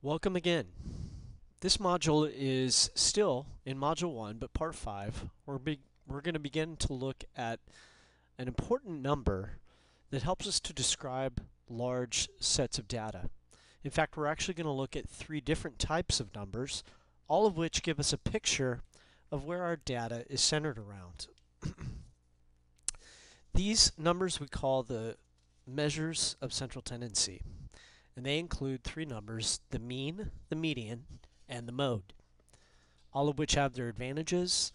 Welcome again. This module is still in Module 1, but Part 5. We're going to begin to look at an important number that helps us to describe large sets of data. In fact, we're actually going to look at 3 different types of numbers, all of which give us a picture of where our data is centered around. These numbers we call the measures of central tendency, and they include 3 numbers: the mean, the median, and the mode, all of which have their advantages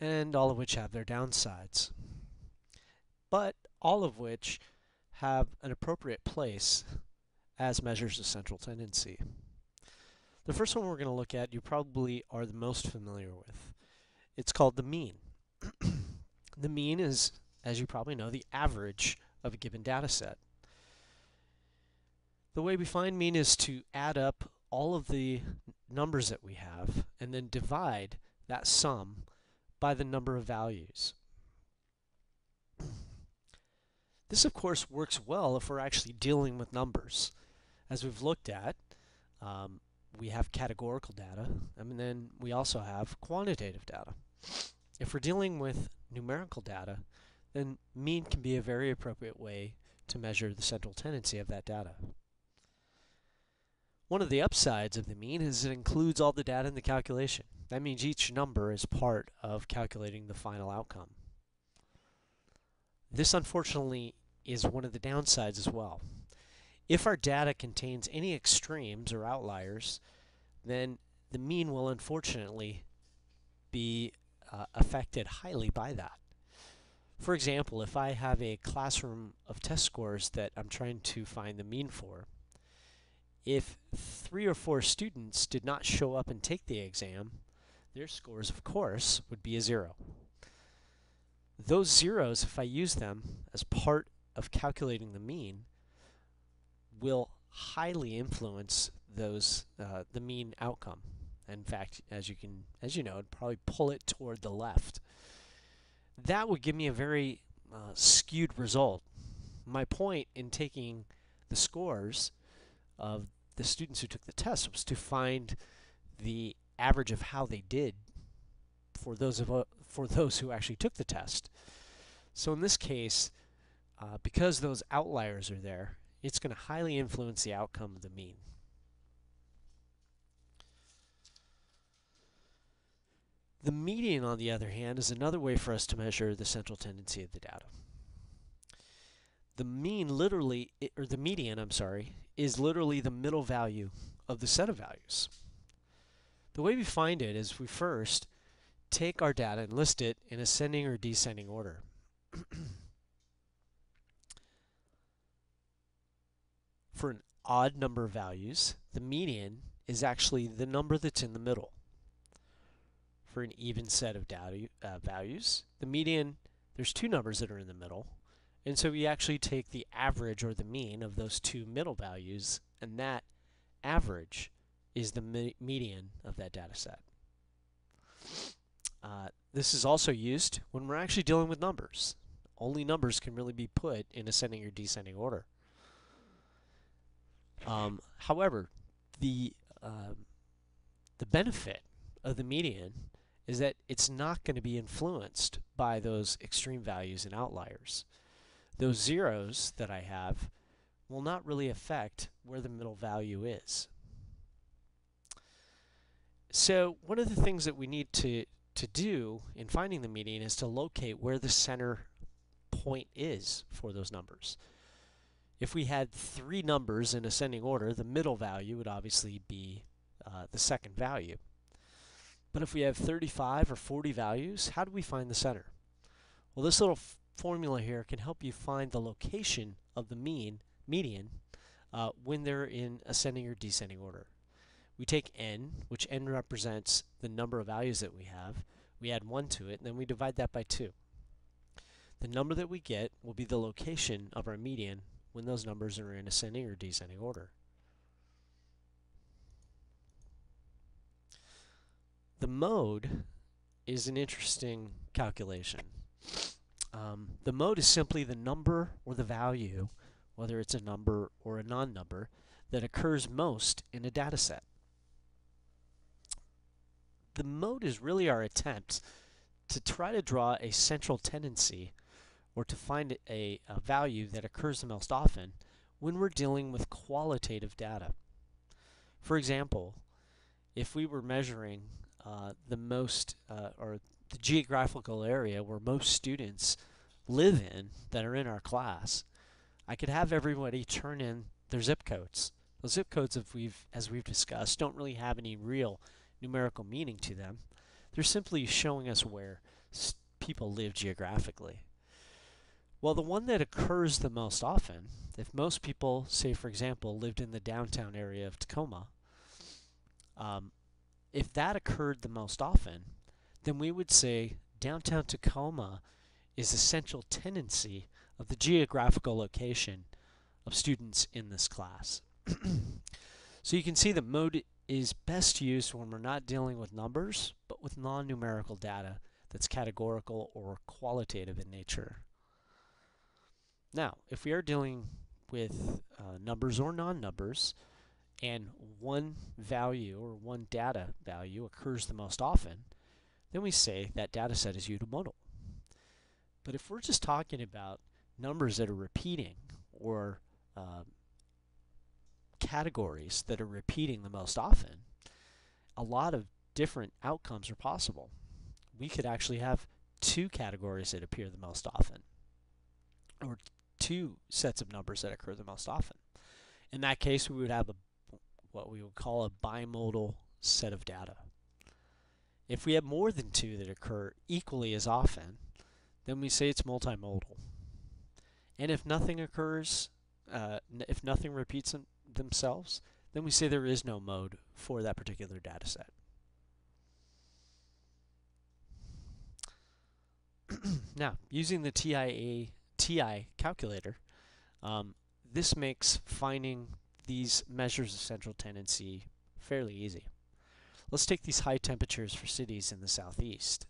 and all of which have their downsides, but all of which have an appropriate place as measures of central tendency. The first one we're going to look at you probably are the most familiar with. It's called the mean. The mean is, as you probably know, the average of a given data set. The way we find mean is to add up all of the numbers that we have and then divide that sum by the number of values. This, of course, works well if we're actually dealing with numbers. As we've looked at, we have categorical data, and then we also have quantitative data. If we're dealing with numerical data, then mean can be a very appropriate way to measure the central tendency of that data. One of the upsides of the mean is it includes all the data in the calculation. That means each number is part of calculating the final outcome. This, unfortunately, is one of the downsides as well. If our data contains any extremes or outliers, then the mean will unfortunately be affected highly by that. For example, if I have a classroom of test scores that I'm trying to find the mean for, if 3 or 4 students did not show up and take the exam, their scores, of course, would be a 0. Those zeros, if I use them as part of calculating the mean, will highly influence those the mean outcome. In fact, as you know, it'd probably pull it toward the left. That would give me a very skewed result. My point in taking the scores of the students who took the test was to find the average of how they did for those who actually took the test. So in this case, because those outliers are there, it's going to highly influence the outcome of the mean. The median, on the other hand, is another way for us to measure the central tendency of the data. The median, is literally the middle value of the set of values. The way we find it is we first take our data and list it in ascending or descending order. For an odd number of values, the median is actually the number that's in the middle. For an even set of values, the median, there's 2 numbers that are in the middle, and so we actually take the average or the mean of those 2 middle values, and that average is the median of that data set. This is also used when we're actually dealing with numbers. Only numbers can really be put in ascending or descending order. However, the benefit of the median is that it's not going to be influenced by those extreme values and outliers. Those zeros that I have will not really affect where the middle value is. So one of the things that we need to do in finding the median is to locate where the center point is for those numbers. If we had 3 numbers in ascending order, the middle value would obviously be the second value. But if we have 35 or 40 values, how do we find the center? Well, this little formula here can help you find the location of the median when they're in ascending or descending order. We take n, which n represents the number of values that we have. We add 1 to it, and then we divide that by 2. The number that we get will be the location of our median when those numbers are in ascending or descending order. The mode is an interesting calculation. The mode is simply the number or the value, whether it's a number or a non-number, that occurs most in a data set. The mode is really our attempt to try to draw a central tendency or to find a value that occurs the most often when we're dealing with qualitative data. For example, if we were measuring or the geographical area where most students live in that are in our class, I could have everybody turn in their zip codes. Those zip codes, as we've discussed, don't really have any real numerical meaning to them. They're simply showing us where people live geographically. Well, the one that occurs the most often, if most people, say for example, lived in the downtown area of Tacoma, if that occurred the most often, then we would say downtown Tacoma is the central tendency of the geographical location of students in this class. So you can see that mode is best used when we're not dealing with numbers, but with non-numerical data that's categorical or qualitative in nature. Now, if we are dealing with numbers or non-numbers, and one value or one data value occurs the most often, then we say that data set is unimodal. But if we're just talking about numbers that are repeating or categories that are repeating the most often, a lot of different outcomes are possible. We could actually have two categories that appear the most often, or two sets of numbers that occur the most often. In that case, we would have what we would call a bimodal set of data. If we have more than two that occur equally as often, then we say it's multimodal. And if nothing occurs, if nothing repeats themselves, then we say there is no mode for that particular data set. Now, using the TI calculator, this makes finding these measures of central tendency fairly easy. Let's take these high temperatures for cities in the southeast.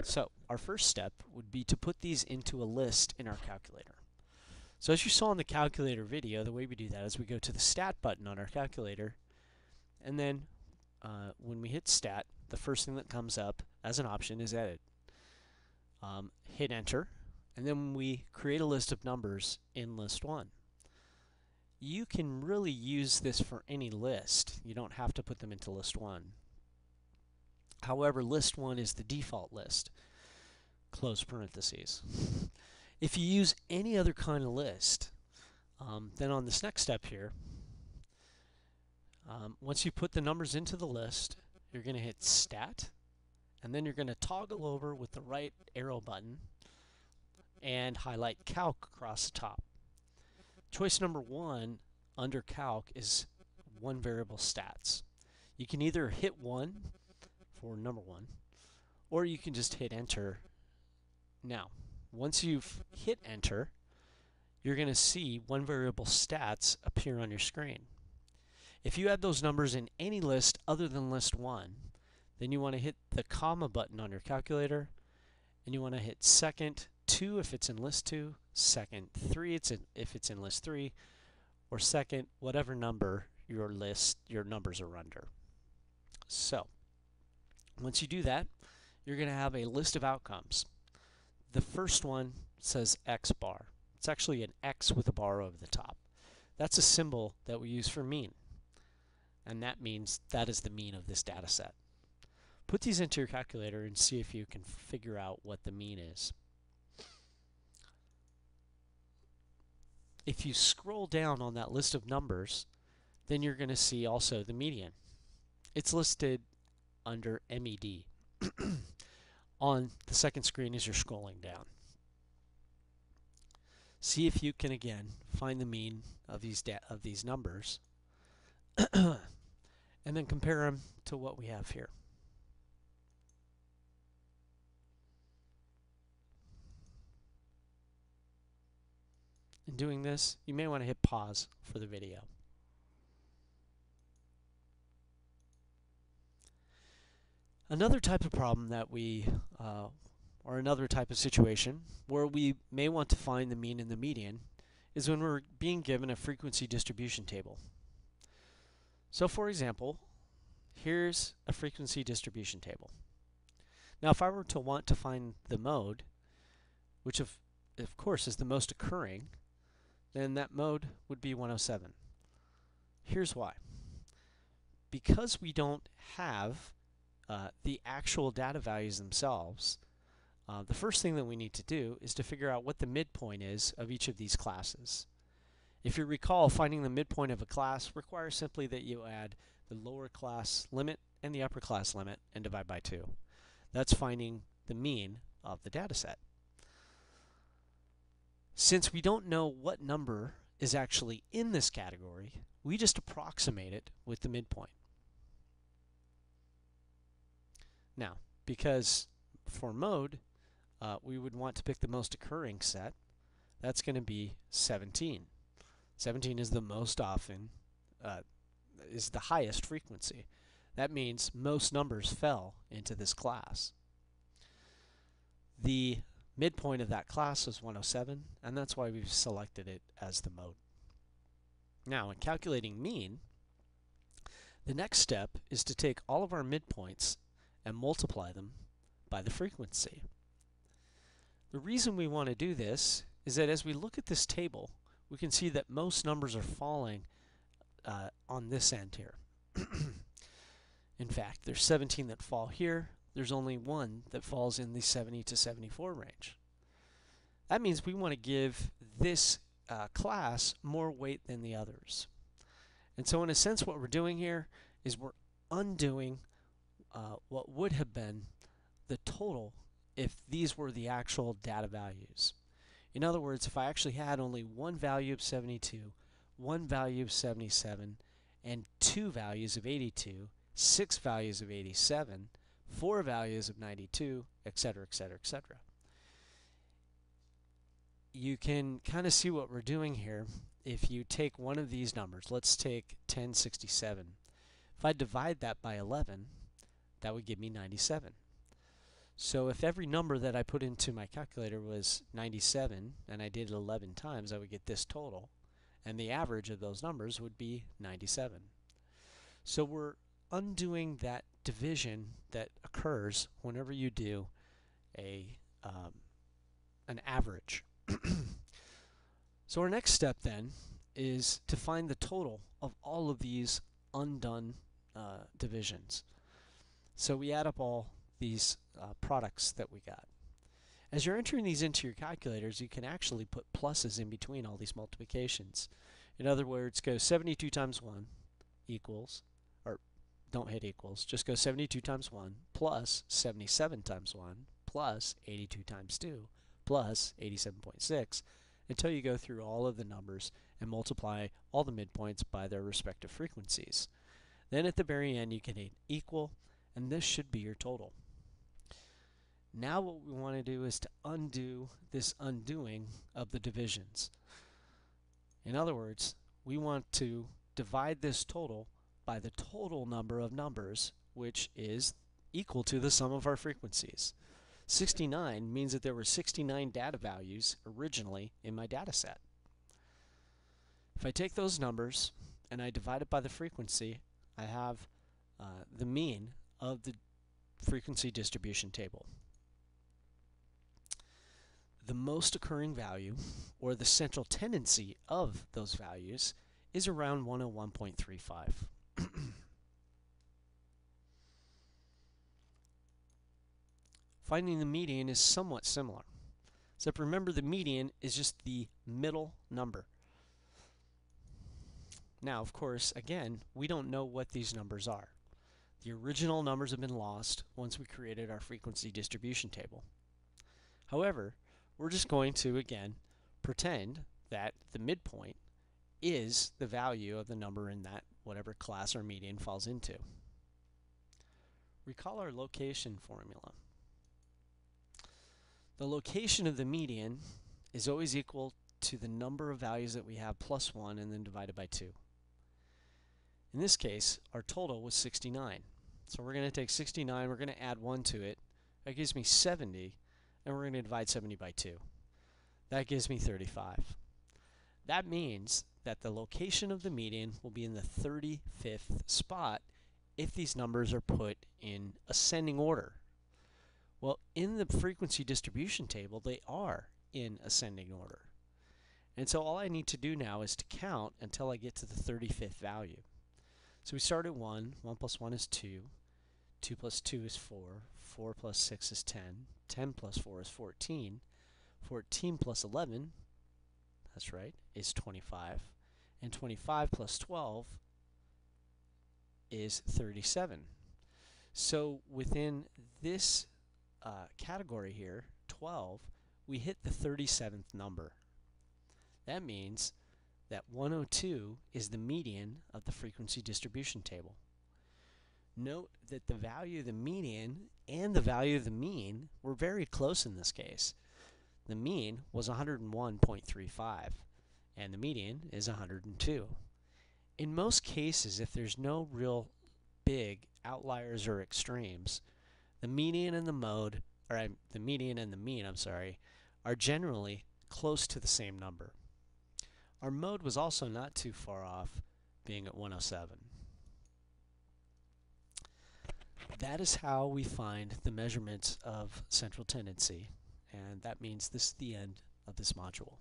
So our first step would be to put these into a list in our calculator. So as you saw in the calculator video, the way we do that is we go to the Stat button on our calculator, and then when we hit Stat, the first thing that comes up as an option is Edit. Hit Enter, and then we create a list of numbers in List 1. You can really use this for any list. You don't have to put them into List 1. However, List 1 is the default list. Close parentheses. If you use any other kind of list, then on this next step here, once you put the numbers into the list, you're going to hit Stat, and then you're going to toggle over with the right arrow button and highlight Calc across the top. Choice number 1 under Calc is one variable stats. You can either hit 1 for number 1, or you can just hit Enter. Now, once you've hit Enter, you're going to see one variable stats appear on your screen. If you have those numbers in any list other than List 1, then you want to hit the comma button on your calculator, and you want to hit second 2 if it's in List 2, second 3 if it's in List 3, or second whatever number your numbers are under. So, once you do that, you're going to have a list of outcomes. The first one says X bar. It's actually an X with a bar over the top. That's a symbol that we use for mean, and that means that is the mean of this data set. Put these into your calculator and see if you can figure out what the mean is. If you scroll down on that list of numbers, then you're going to see also the median. It's listed under MED. On the second screen as you're scrolling down. See if you can again find the mean of these numbers and then compare them to what we have here. In doing this, you may want to hit pause for the video. Another type of problem that or another type of situation where we may want to find the mean and the median is when we're being given a frequency distribution table. So for example, here's a frequency distribution table. Now if I were to want to find the mode, which of course is the most occurring, then that mode would be 107. Here's why. Because we don't have the actual data values themselves, the first thing that we need to do is to figure out what the midpoint is of each of these classes. If you recall, finding the midpoint of a class requires simply that you add the lower class limit and the upper class limit and divide by 2. That's finding the mean of the data set. Since we don't know what number is actually in this category, we just approximate it with the midpoint. Now, because for mode, we would want to pick the most occurring set, that's going to be 17. 17 is the most often, is the highest frequency. That means most numbers fell into this class. The midpoint of that class is 107, and that's why we've selected it as the mode. Now, in calculating mean, the next step is to take all of our midpoints and multiply them by the frequency. The reason we want to do this is that as we look at this table, we can see that most numbers are falling on this end here. In fact, there's 17 that fall here. There's only one that falls in the 70 to 74 range. That means we want to give this class more weight than the others. And so in a sense, what we're doing here is we're undoing what would have been the total if these were the actual data values. In other words, if I actually had only one value of 72, one value of 77, and 2 values of 82, 6 values of 87, 4 values of 92, etc., etc., etc. You can kind of see what we're doing here if you take one of these numbers. Let's take 1067. If I divide that by 11, that would give me 97. So if every number that I put into my calculator was 97 and I did it 11 times, I would get this total, and the average of those numbers would be 97. So we're undoing that division that occurs whenever you do an average. So our next step then is to find the total of all of these undone divisions. So we add up all these products that we got. As you're entering these into your calculators, you can actually put pluses in between all these multiplications. In other words, go 72 times 1 equals, or don't hit equals, just go 72 times 1 plus 77 times 1 plus 82 times 2 plus 87.6 until you go through all of the numbers and multiply all the midpoints by their respective frequencies. Then at the very end you can hit equal, and this should be your total. Now what we want to do is to undo this undoing of the divisions. In other words, we want to divide this total by the total number of numbers, which is equal to the sum of our frequencies. 69 means that there were 69 data values originally in my data set. If I take those numbers and I divide it by the frequency, I have the mean of the frequency distribution table. The most occurring value, or the central tendency of those values, is around 101.35. Finding the median is somewhat similar. Except remember, the median is just the middle number. Now, of course, again, we don't know what these numbers are. The original numbers have been lost once we created our frequency distribution table. However, we're just going to, again, pretend that the midpoint is the value of the number in that whatever class our median falls into. Recall our location formula. The location of the median is always equal to the number of values that we have plus 1 and then divided by 2. In this case, our total was 69. So we're going to take 69, we're going to add 1 to it. That gives me 70, and we're going to divide 70 by 2. That gives me 35. That means that the location of the median will be in the 35th spot if these numbers are put in ascending order. Well, in the frequency distribution table, they are in ascending order. And so all I need to do now is to count until I get to the 35th value. So we start at 1. 1 plus 1 is 2. 2 plus 2 is 4. 4 plus 6 is 10. 10 plus 4 is 14. 14 plus 11, that's right, is 25. And 25 plus 12 is 37. So within this category here, 12, we hit the 37th number. That means that 102 is the median of the frequency distribution table. Note that the value of the median and the value of the mean were very close in this case. The mean was 101.35 and the median is 102. In most cases, if there's no real big outliers or extremes, the median and the mode, or the median and the mean, are generally close to the same number. Our mode was also not too far off, being at 107. That is how we find the measurements of central tendency, and that means this is the end of this module.